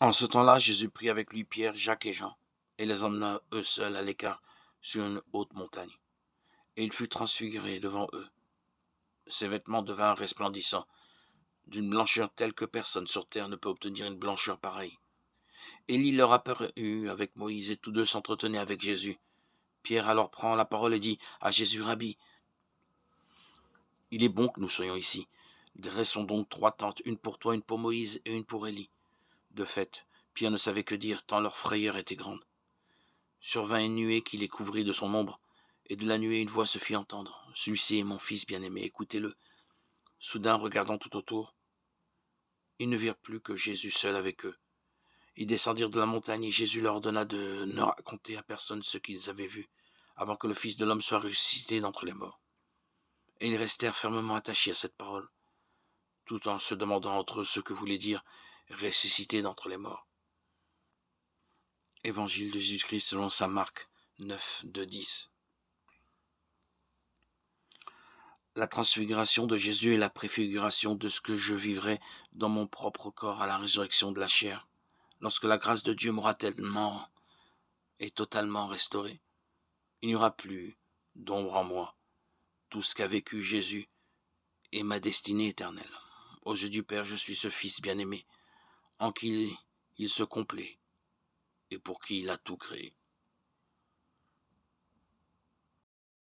En ce temps-là, Jésus prit avec lui Pierre, Jacques et Jean, et les emmena eux seuls à l'écart sur une haute montagne. Et il fut transfiguré devant eux. Ses vêtements devinrent resplendissants, d'une blancheur telle que personne sur terre ne peut obtenir une blancheur pareille. Élie leur apparut avec Moïse, et tous deux s'entretenaient avec Jésus. Pierre alors prend la parole et dit à Jésus: Rabbi, il est bon que nous soyons ici. Dressons donc 3 tentes, une pour toi, une pour Moïse et une pour Élie. De fait, Pierre ne savait que dire, tant leur frayeur était grande. Survint une nuée qui les couvrit de son ombre, et de la nuée une voix se fit entendre. Celui-ci est mon fils bien-aimé, écoutez-le. Soudain, regardant tout autour, ils ne virent plus que Jésus seul avec eux. Ils descendirent de la montagne et Jésus leur ordonna de ne raconter à personne ce qu'ils avaient vu, avant que le Fils de l'homme soit ressuscité d'entre les morts. Et ils restèrent fermement attachés à cette parole, tout en se demandant entre eux ce que voulait dire ressuscité d'entre les morts. Évangile de Jésus-Christ selon saint Marc 9, 10. La transfiguration de Jésus est la préfiguration de ce que je vivrai dans mon propre corps à la résurrection de la chair, lorsque la grâce de Dieu m'aura tellement et totalement restauré. Il n'y aura plus d'ombre en moi. Tout ce qu'a vécu Jésus est ma destinée éternelle. Aux yeux du Père, je suis ce Fils bien-aimé, en qui il se complaît et pour qui il a tout créé.